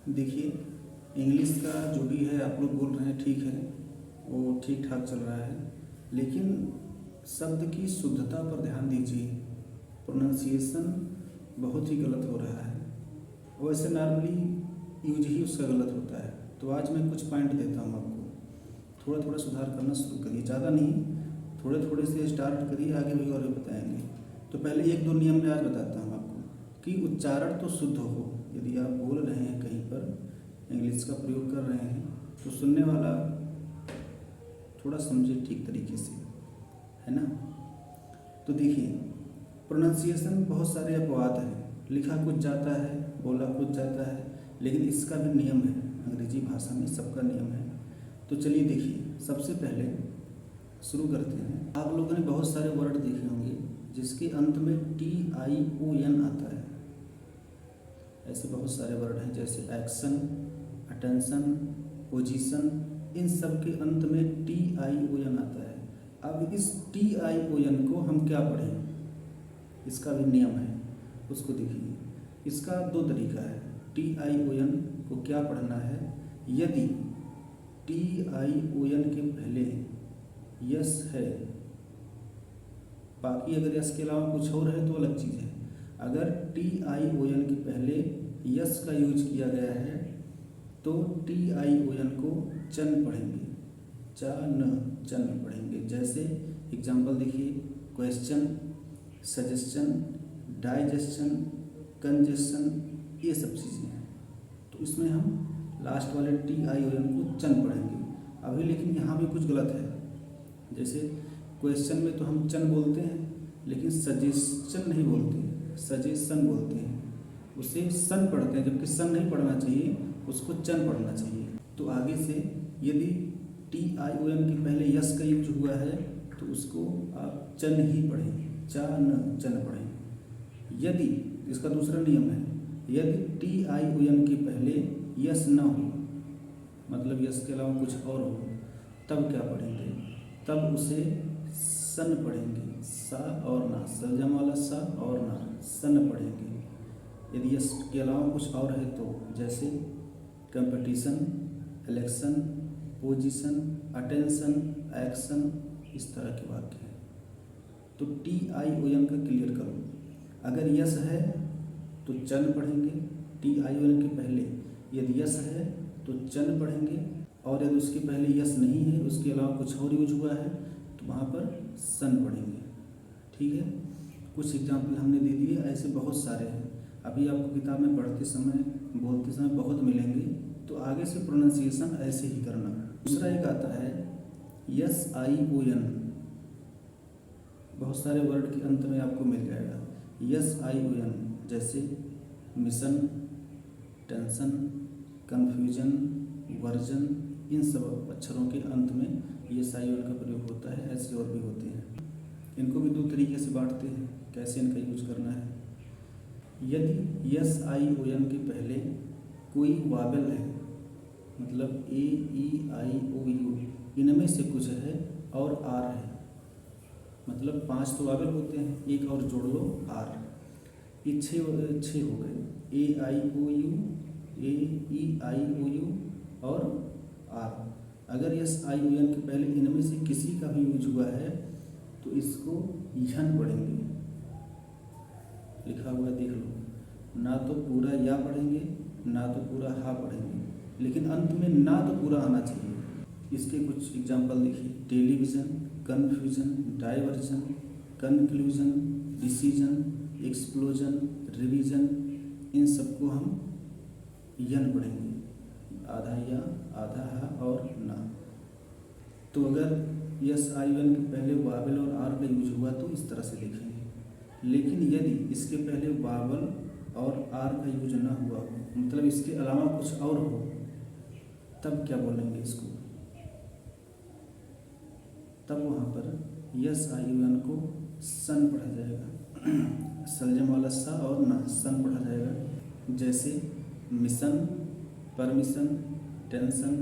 देखिए, इंग्लिश का जो भी है आप लोग बोल रहे हैं ठीक है, वो ठीक ठाक चल रहा है, लेकिन शब्द की शुद्धता पर ध्यान दीजिए। प्रोनाउंसिएशन बहुत ही गलत हो रहा है। वैसे नॉर्मली यूज ही उसका गलत होता है। तो आज मैं कुछ पॉइंट देता हूँ आपको, थोड़ा थोड़ा सुधार करना शुरू करिए, ज़्यादा नहीं, थोड़े थोड़े से स्टार्ट करिए, आगे भी और भी बताएंगे। तो पहले एक दो नियम मैं आज बताता हूँ आपको कि उच्चारण तो शुद्ध हो। यदि आप बोल रहे हैं कहीं पर इंग्लिश का प्रयोग कर रहे हैं तो सुनने वाला थोड़ा समझे ठीक तरीके से, है ना। तो देखिए, प्रोनाउंसिएशन बहुत सारे अपवाद हैं, लिखा कुछ जाता है, बोला कुछ जाता है, लेकिन इसका भी नियम है। अंग्रेजी भाषा में सबका नियम है। तो चलिए देखिए, सबसे पहले शुरू करते हैं। आप लोगों ने बहुत सारे वर्ड देखे होंगे जिसके अंत में TION आता है। ऐसे बहुत सारे वर्ड हैं जैसे एक्शन, अटेंशन, पोजीशन, इन सब के अंत में TION आता है। अब इस TION को हम क्या पढ़ें, इसका भी नियम है, उसको देखिए। इसका दो तरीका है। TION को क्या पढ़ना है, यदि TION के पहले यस है, बाकी अगर यस के अलावा कुछ और है तो अलग चीज़ है। अगर TION के पहले यस का यूज किया गया है तो TION को चन पढ़ेंगे, चा न चन पढ़ेंगे। जैसे एग्जाम्पल देखिए, क्वेश्चन, सजेशन, डाइजेशन, कंजेशन, ये सब चीज़ें हैं। तो इसमें हम लास्ट वाले TION को चन पढ़ेंगे। अभी लेकिन यहाँ भी कुछ गलत है। जैसे क्वेश्चन में तो हम चन बोलते हैं, लेकिन सजेशन नहीं बोलते, सजेशन बोलते हैं, उसे सन पढ़ते हैं, जबकि सन नहीं पढ़ना चाहिए, उसको चन पढ़ना चाहिए। तो आगे से यदि TION के पहले यस का यूज हुआ है तो उसको आप चन ही पढ़ें, चा न चन पढ़ें। यदि, इसका दूसरा नियम है, यदि TION के पहले यस न हो, मतलब यस के अलावा कुछ और हो, तब क्या पढ़ेंगे, तब उसे सन पढ़ेंगे, सा और ना, सलजम वाला सा और ना, सन पढ़ेंगे। यदि यस के अलावा कुछ और है तो, जैसे competition, election, position, attention, action, इस तरह के वाक्य हैं। तो TION का क्लियर करो। अगर यस है तो चन पढ़ेंगे, TION के पहले यदि यस है तो चन पढ़ेंगे, और यदि उसके पहले यस नहीं है, उसके अलावा कुछ और यूज हुआ है तो वहाँ पर सन पढ़ेंगे। ठीक है, कुछ एग्जाम्पल हमने दे दिए, ऐसे बहुत सारे हैं। अभी आपको किताब में पढ़ते समय, बोलते समय बहुत मिलेंगे, तो आगे से प्रोनाउंसिएशन ऐसे ही करना। दूसरा एक आता है SION, बहुत सारे वर्ड के अंत में आपको मिल जाएगा SION, जैसे मिशन, टेंशन, कन्फ्यूजन, वर्जन, इन सब अक्षरों के अंत में SION का प्रयोग होता है। ऐसे और भी होते हैं। इनको भी दो तरीके से बांटते हैं, कैसे इनका यूज करना है। यदि SION के पहले कोई वावेल है, मतलब AEIOU, इनमें से कुछ है और R है, मतलब 5 तो वावेल होते हैं, एक और जोड़ लो R, ये छः हो गए, AIOU, AEIOU और R। अगर SION के पहले इनमें से किसी का भी यूज हुआ है तो इसको यन पढ़ेंगे, लिखा हुआ देख लो। ना तो पूरा या पढ़ेंगे, ना तो पूरा हा पढ़ेंगे, लेकिन अंत में ना तो पूरा आना चाहिए। इसके कुछ एग्जाम्पल देखिए, television, confusion, diversion, conclusion, decision, explosion, revision, इन सबको हम यन पढ़ेंगे, आधा या, आधा हा और ना। तो अगर SION के पहले वावल और आर का यूज हुआ तो इस तरह से लिखेंगे। लेकिन यदि इसके पहले वावल और आर का यूज ना हुआ हो, मतलब इसके अलावा कुछ और हो, तब क्या बोलेंगे इसको, तब वहाँ पर SION को सन पढ़ा जाएगा, सलजम वाला सा और ना, सन पढ़ा जाएगा। जैसे मिशन, परमिशन, टेंशन,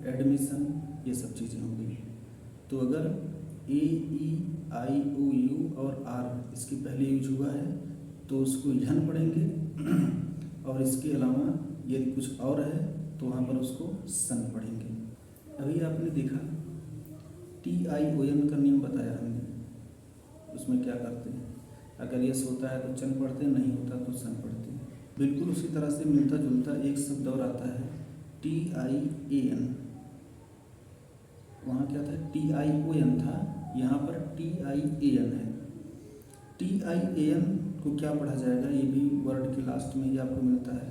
एडमिशन, ये सब चीज़ें होंगी। तो अगर AEIOU और R इसके पहले यूज हुआ है तो उसको यन पढ़ेंगे, और इसके अलावा यदि कुछ और है तो वहाँ पर उसको सन पढ़ेंगे। अभी आपने देखा TION का नियम बताया हमने, उसमें क्या करते हैं, अगर यस होता है तो चन पढ़ते हैं, नहीं होता तो सन पढ़ते हैं। बिल्कुल उसी तरह से मिलता जुलता एक शब्द और आता है TIAN। वहाँ क्या था, TION था, यहाँ पर TIAN है। TIAN को क्या पढ़ा जाएगा, ये भी वर्ड के लास्ट में ही आपको मिलता है,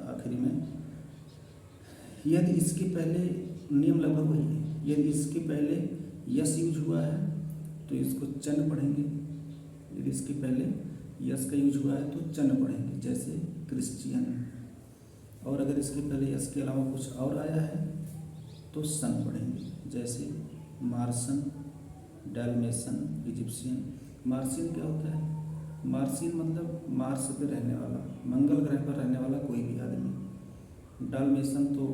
आखिरी में। यदि इसके पहले नियम लगभग वही है, यदि इसके पहले यस यूज हुआ है तो इसको चन पढ़ेंगे, यदि इसके पहले यस का यूज हुआ है तो चन पढ़ेंगे, जैसे क्रिश्चियन। और अगर इसके पहले यस के अलावा कुछ और आया है तो सन पढ़ेंगे, जैसे मार्सन, डाल्मेशन, इजिप्शियन। मार्सियन क्या होता है, मार्सियन मतलब मार्स पे रहने वाला, मंगल ग्रह पर रहने वाला कोई भी आदमी। डाल्मेशन तो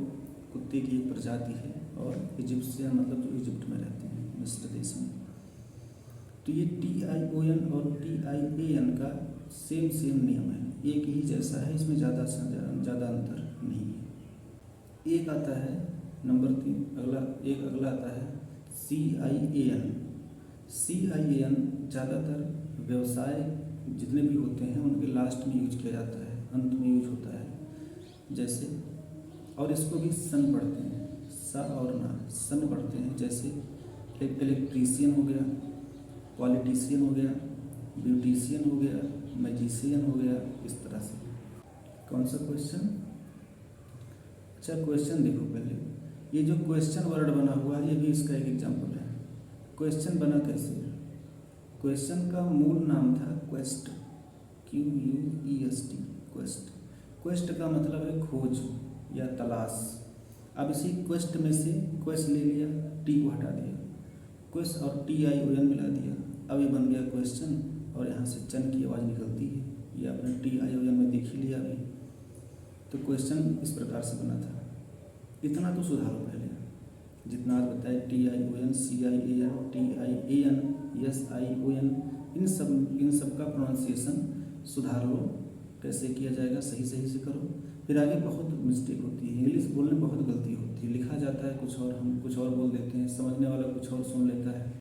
कुत्ते की एक प्रजाति है, और इजिप्शियन मतलब जो इजिप्ट में रहते हैं, मिस्र देश में। तो ये TION और TIAN का सेम नियम है, एक ही जैसा है, इसमें ज़्यादा अंतर नहीं है। एक आता है नंबर 3, अगला आता है CIAN। CIAN ज़्यादातर व्यवसाय जितने भी होते हैं उनके लास्ट में यूज किया जाता है, अंत में यूज होता है, जैसे। और इसको भी सन पढ़ते हैं, सा और ना, सन पढ़ते हैं, जैसे इलेक्ट्रीशियन हो गया, पॉलिटिशियन हो गया, ब्यूटिशियन हो गया, मैजिशियन हो गया, इस तरह से। कौन सा क्वेश्चन? अच्छा, क्वेश्चन देखो पहले, ये जो क्वेश्चन वर्ड बना हुआ है ये भी इसका एक एग्जाम्पल है। क्वेश्चन बना कैसे? क्वेश्चन का मूल नाम था क्वेस्ट, QUEST, क्वेस्ट। क्वेस्ट का मतलब है खोज या तलाश। अब इसी क्वेस्ट में से क्वेश्चन ले लिया, टी को हटा दिया, क्वेश्चन और TION मिला दिया, अब ये बन गया क्वेश्चन, और यहाँ से चन की आवाज़ निकलती है, ये आपने TION में देख ही लिया अभी। तो क्वेश्चन इस प्रकार से बना था। इतना तो सुधारो पहले, जितना आज बताया TION, CIAN, TIAN, SION, इन सब का प्रोनाउंसिएशन सुधार लो, कैसे किया जाएगा, सही से करो। फिर आगे बहुत मिस्टेक होती है, इंग्लिश बोलने में बहुत गलती होती है, लिखा जाता है कुछ और, हम कुछ और बोल देते हैं, समझने वाला कुछ और सुन लेता है।